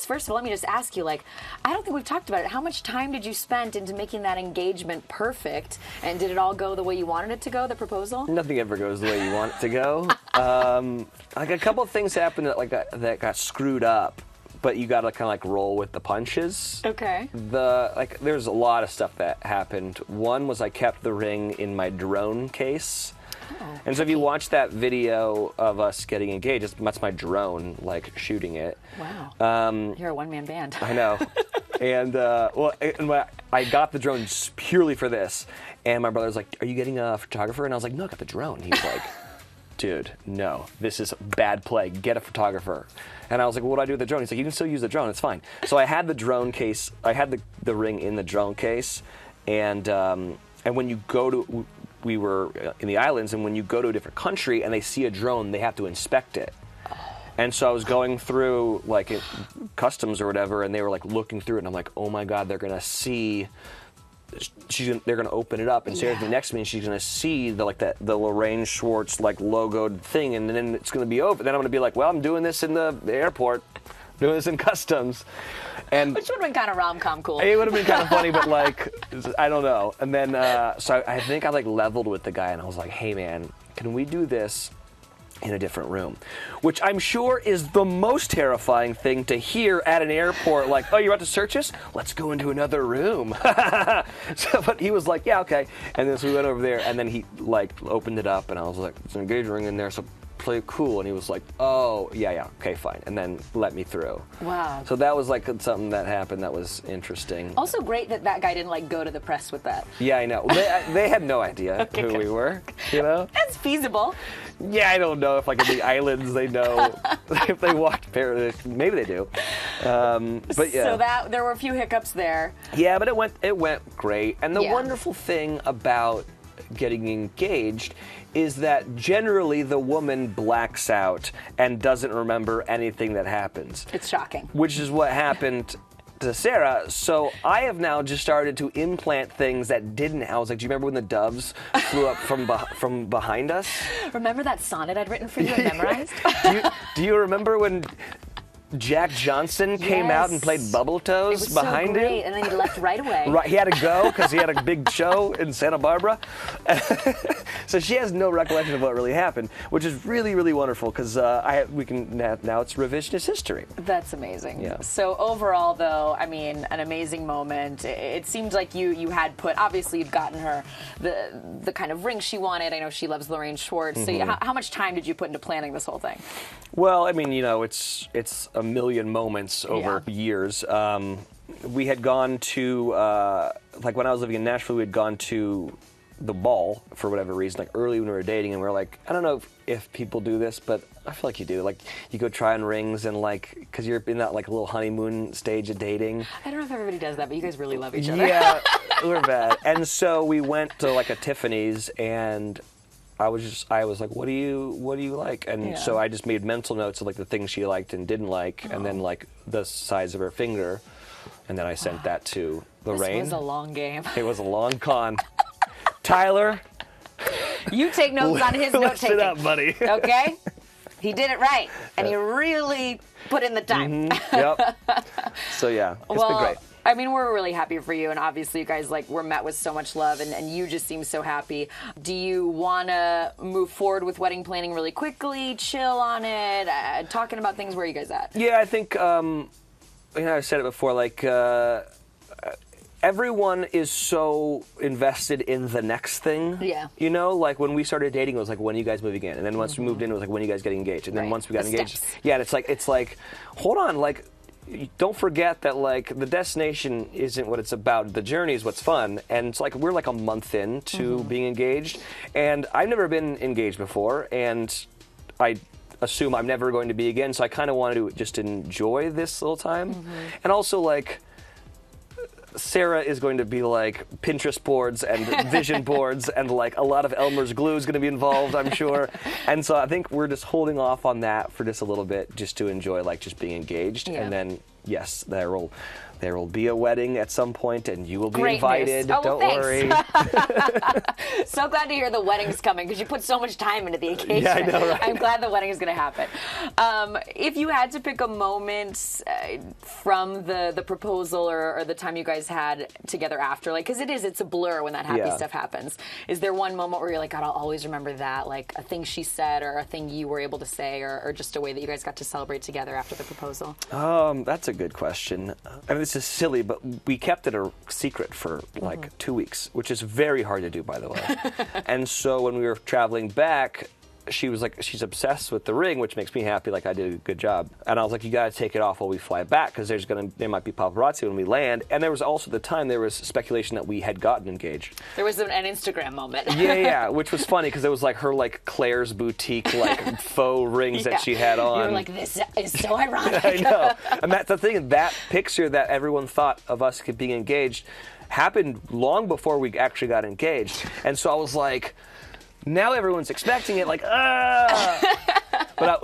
first of all, let me just ask you, like, I don't think we've talked about it. How much time did you spend into making that engagement perfect? And did it all go the way you wanted it to go, the proposal? Nothing ever goes the way you want it to go. Like a couple of things happened that got screwed up, but you got to kind of like roll with the punches. Okay. There's a lot of stuff that happened. One was I kept the ring in my drone case. Oh, and so if you watch that video of us getting engaged, that's my drone, like, shooting it. Wow. You're a one-man band. I know. And, I got the drone purely for this. And my brother's like, are you getting a photographer? And I was like, no, I got the drone. He's like, dude, no, this is bad play. Get a photographer. And I was like, well, what do I do with the drone? He's like, you can still use the drone. It's fine. So I had the drone case. I had the ring in the drone case. And when you go to... We were in the islands, and when you go to a different country and they see a drone, they have to inspect it. And so I was going through, like, customs or whatever, and they were, like, looking through it, and I'm like, oh, my God, they're going to see... They're going to open it up, and Sarah's next to me, and she's going to see the Lorraine Schwartz, like, logoed thing, and then it's going to be over. Then I'm going to be like, well, I'm doing this in the airport, doing this in customs. And which would have been kind of rom-com cool. It would have been kind of funny, but, like, I don't know. And then, so I think I, like, leveled with the guy, and I was like, hey, man, can we do this in a different room? Which I'm sure is the most terrifying thing to hear at an airport, like, oh, you're about to search us? Let's go into another room. But he was like, yeah, okay. And then so we went over there, and then he, like, opened it up, and I was like, there's an engagement ring in there, so play it cool. And he was like, oh, yeah, okay, fine. And then let me through. Wow. So that was, like, something that happened that was interesting. Also great that guy didn't, like, go to the press with that. Yeah, I know. They had no idea who we were, you know? That's feasible. Yeah, I don't know if, like, in the islands they know. If they walked there, maybe they do. But yeah. So there were a few hiccups there. Yeah, but it went great. And the wonderful thing about getting engaged is that generally the woman blacks out and doesn't remember anything that happens. It's shocking. Which is what happened to Sarah. So I have now just started to implant things that didn't. I was like, do you remember when the doves flew up from behind us? Remember that sonnet I'd written for you and memorized? Do you remember when Jack Johnson came out and played Bubble Toes behind him? It was so great, and then he left right away. Right, he had to go because he had a big show in Santa Barbara. So she has no recollection of what really happened, which is really, really wonderful because we can now it's revisionist history. That's amazing. Yeah. So overall, though, I mean, an amazing moment. It seemed like you had put. Obviously, you've gotten her the kind of ring she wanted. I know she loves Lorraine Schwartz. Mm-hmm. So how much time did you put into planning this whole thing? Well, I mean, you know, it's a million moments over years. We had gone to, like when I was living in Nashville, we had gone to the ball for whatever reason, like early when we were dating, and we were like, I don't know if people do this, but I feel like you do. Like, you go try on rings and, like, because you're in that, like, little honeymoon stage of dating. I don't know if everybody does that, but you guys really love each other. Yeah, we're bad. And so we went to, like, a Tiffany's, and I was like, what do you like? And so I just made mental notes of, like, the things she liked and didn't like, and then, like, the size of her finger, and then I sent that to Lorraine. This was a long game. It was a long con. Tyler, you take notes on his note taking. Listen up, buddy. Okay? He did it right, and he really put in the time. Yep. So yeah, it's been great. I mean, we're really happy for you, and obviously you guys were met with so much love, and you just seem so happy. Do you want to move forward with wedding planning really quickly, chill on it, talking about things? Where are you guys at? Yeah, I think, I've said it before, like, everyone is so invested in the next thing. Yeah. You know, like when we started dating, it was like, when are you guys moving in? And then once we moved in, it was like, when are you guys getting engaged? And then once we got engaged, and it's like, hold on, like, don't forget that, like, the destination isn't what it's about. The journey is what's fun. And it's like, we're like a month into being engaged. And I've never been engaged before. And I assume I'm never going to be again. So I kind of wanted to just enjoy this little time. And also, like, Sarah is going to be like Pinterest boards and vision boards, and like a lot of Elmer's glue is going to be involved, I'm sure. And so I think we're just holding off on that for just a little bit, just to enjoy, like, just being engaged. And then, yes, there will there will be a wedding at some point, and you will be Great invited. news. Oh, Don't well, worry. So glad to hear the wedding's coming because you put so much time into the occasion. Yeah, I know, right? I'm glad the wedding is going to happen. If you had to pick a moment from the proposal or the time you guys had together after, like, because it's a blur when that happy stuff happens. Is there one moment where you're like, God, I'll always remember that, like a thing she said or a thing you were able to say or just a way that you guys got to celebrate together after the proposal? That's a good question. I mean, this is silly, but we kept it a secret for like 2 weeks, which is very hard to do, by the way. And so when we were traveling back, she was like, she's obsessed with the ring, which makes me happy. Like, I did a good job. And I was like, you got to take it off while we fly back because there might be paparazzi when we land. And there was also, at the time, there was speculation that we had gotten engaged. There was an Instagram moment. Yeah, which was funny because it was like her like Claire's boutique like faux rings that she had on. You were like, this is so ironic. I know. And that's the thing. That picture that everyone thought of us being engaged happened long before we actually got engaged. And so I was like, now everyone's expecting it, like,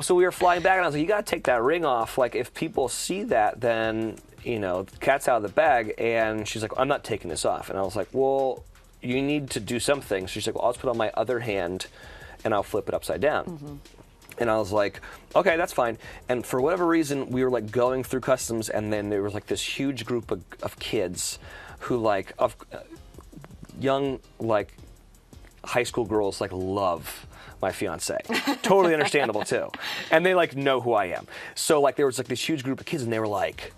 so we were flying back, and I was like, you got to take that ring off. Like, if people see that, then, the cat's out of the bag. And she's like, I'm not taking this off. And I was like, well, you need to do something. So she's like, well, I'll just put it on my other hand, and I'll flip it upside down. Mm-hmm. And I was like, okay, that's fine. And for whatever reason, we were, like, going through customs, and then there was, like, this huge group of kids who, like, young, like, high school girls like love my fiance. Totally understandable too. And they like know who I am. So like there was like this huge group of kids and they were like,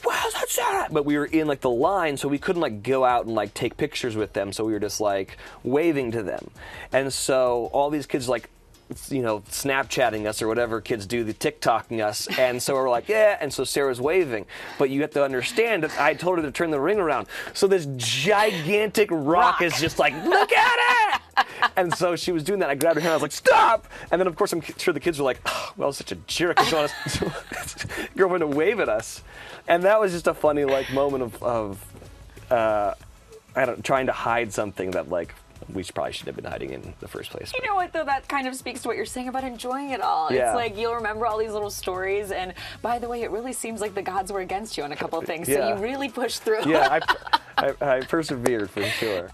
wow, that's Sarah. But we were in like the line, so we couldn't like go out and like take pictures with them. So we were just like waving to them. And so all these kids like, Snapchatting us or whatever kids do, the TikToking us. And so we're like, yeah. And so Sarah's waving. But you have to understand that I told her to turn the ring around. So this gigantic rock is just like, look at it! And so she was doing that. I grabbed her hand. I was like, stop! And then, of course, I'm sure the kids were like, oh, well, such a jerk. I just want his girlfriend to wave at us. And that was just a funny, like, moment of trying to hide something that, like, we probably shouldn't have been hiding in the first place. You know what, though? That kind of speaks to what you're saying about enjoying it all. Yeah. It's like you'll remember all these little stories, and by the way, it really seems like the gods were against you on a couple of things, Yeah. so you really pushed through. Yeah, I persevered for sure.